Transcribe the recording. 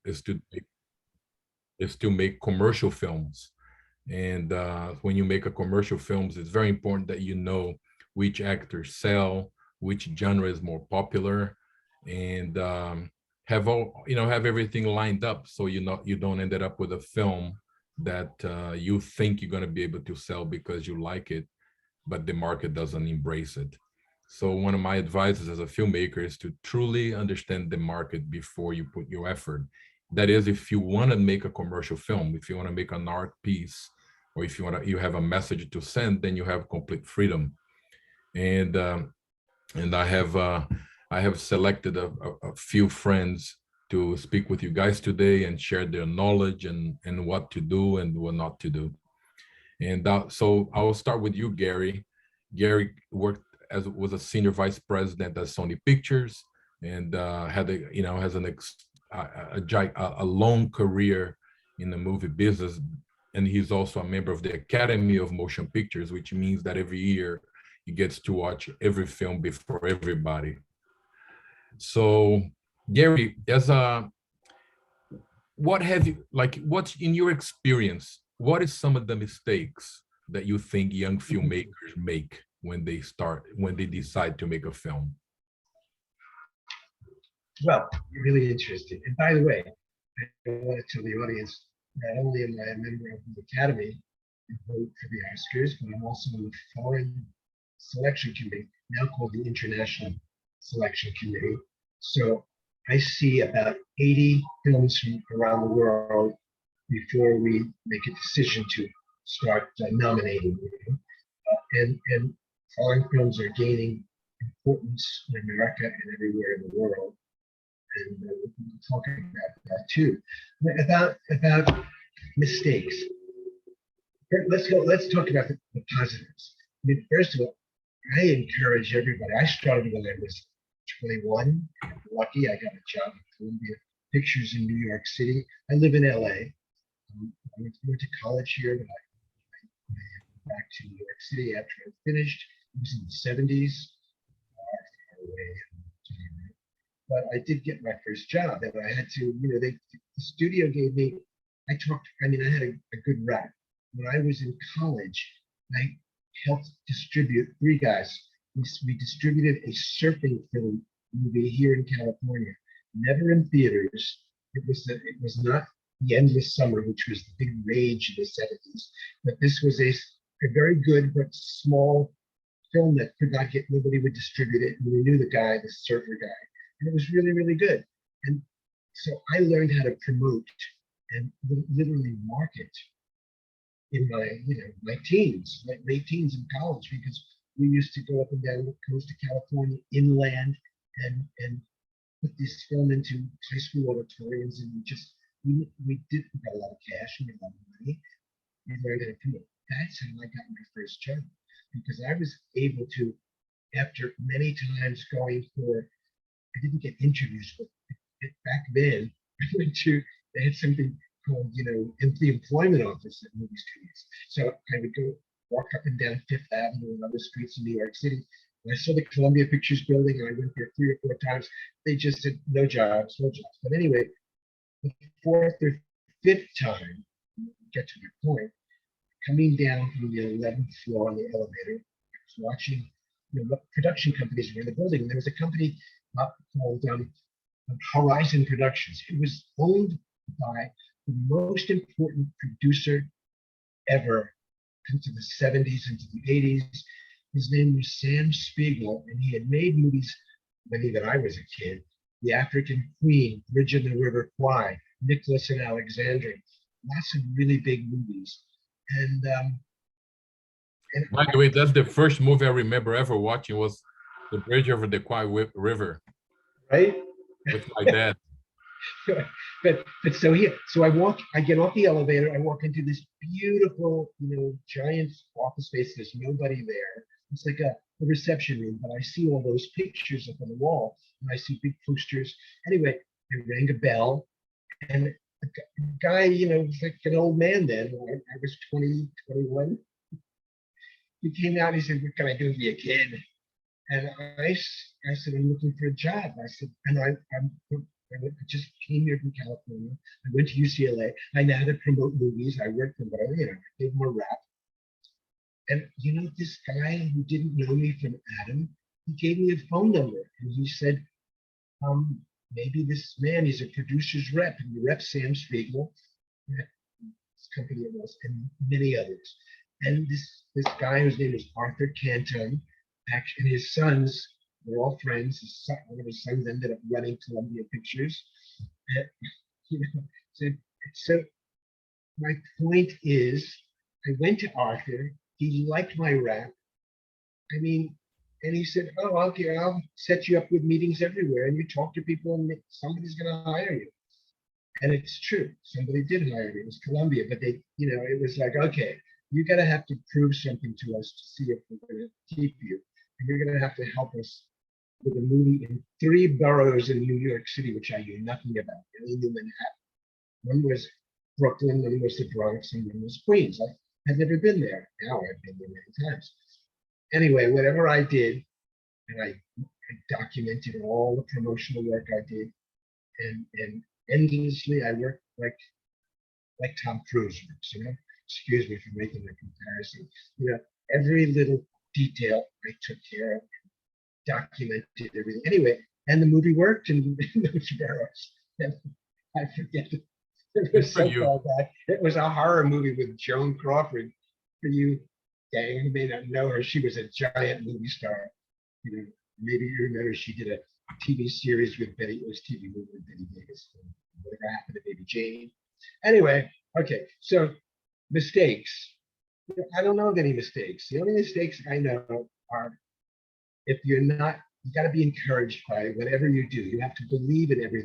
is to make commercial films. And when you make a commercial films, it's very important that you know which actors sell, which genre is more popular, and have have everything lined up so you don't end up with a film that you think you're going to be able to sell because you like it, but the market doesn't embrace it. So one of my advices as a filmmaker is to truly understand the market before you put your effort. That is, if you want to make a commercial film, if you want to make an art piece, or if you have a message to send, then you have complete freedom. And I have selected a few friends to speak with you guys today and share their knowledge and what to do and what not to do. And so I will start with you, Gary. Gary was a senior vice president at Sony Pictures, and had has a long career in the movie business, and he's also a member of the Academy of Motion Pictures, which means that every year he gets to watch every film before everybody. So, Gary, what's in your experience? What is some of the mistakes that you think young filmmakers make when they decide to make a film? Well, really interesting. And by the way, I want to tell the audience, not only am I a member of the Academy and vote for the Oscars, but I'm also on the foreign selection committee, now called the International Selection Committee. So I see about 80 films from around the world before we make a decision to start nominating. And foreign films are gaining importance in America and everywhere in the world. And we'll talk about that too. About mistakes. Let's talk about the positives. I mean, first of all, I encourage everybody. I started when I was 21. I'm lucky, I got a job at Columbia Pictures in New York City. I live in LA. I went to college here, but I went back to New York City after I finished. It was in the 70s. Far away. But I did get my first job, and I had to, the studio gave me, I had a good rep. When I was in college, I helped distribute, three guys, we distributed a surfing film movie here in California, never in theaters. It was not The Endless Summer, which was the big rage in the 70s, but this was a very good but small film that could not get, nobody would distribute it, and we knew the guy, the surfer guy. And it was really, really good. And so I learned how to promote and literally market in my, my teens, like late teens in college, because we used to go up and down the coast of California inland and put this film into high school auditoriums, and we got a lot of cash, we got a lot of money. We learned how to promote. That's how I got my first job, because I was able to, after many times going for, I didn't get interviews, but back then I went to, they had something called, in the employment office at movie studios. So I would go walk up and down Fifth Avenue and other streets in New York City. And I saw the Columbia Pictures building, and I went there 3 or 4 times. They just said, no jobs, no jobs. But anyway, the 4th or 5th time, get to my point, coming down from the 11th floor on the elevator, I was watching what production companies were in the building. And there was a company called Horizon Productions. It was owned by the most important producer ever into the 70s, into the 80s. His name was Sam Spiegel, and he had made movies when even I was a kid. The African Queen, Bridge in the River Kwai, Nicholas and Alexandria, lots of really big movies. And by the way, that's the first movie I remember ever watching was The Bridge over the Kwai River. Right? With my dad. but I get off the elevator, I walk into this beautiful, giant office space. There's nobody there. It's like a reception room, but I see all those pictures up on the wall, and I see big posters. Anyway, I rang a bell, and a guy, was like an old man then. I was 20, 21. He came out and he said, "What can I do for you, kid?" And I said, "I'm looking for a job." I said, and I'm I just came here from California. I went to UCLA. I know how to promote movies. I worked for whatever, I gave more rap. And this guy who didn't know me from Adam, he gave me a phone number and he said, maybe this man is a producer's rep, and he reps Sam Spiegel, this company it was, and many others. And this guy whose name is Arthur Canton, actually, and his sons were all friends. One of his sons ended up running Columbia Pictures. And, so my point is, I went to Arthur. He liked my rap. I mean, and he said, "Oh, okay, I'll set you up with meetings everywhere, and you talk to people, and somebody's going to hire you." And it's true. Somebody did hire me. It was Columbia, but they, it was like, okay, you're going to have to prove something to us to see if we're going to keep you. And you're going to have to help us with a movie in 3 boroughs in New York City, which I knew nothing about. I only knew Manhattan. One was Brooklyn, one was the Bronx, and one was Queens. I had never been there. Now I've been there many times. Anyway, whatever I did, and I documented all the promotional work I did, and endlessly I worked like Tom Cruise works, Excuse me for making the comparison. Every little detail I took care of, documented everything. Anyway, and the movie worked in those boroughs. And I forget it was so far back. It was a horror movie with Joan Crawford. For you, gang, who may not know her, she was a giant movie star. Maybe you remember she did a TV series with Betty. It was TV movie with Betty Davis. Whatever happened to Baby Jane? Anyway, okay. So mistakes. I don't know of any mistakes. The only mistakes I know are if you're not. You got to be encouraged by whatever you do. You have to believe in everything.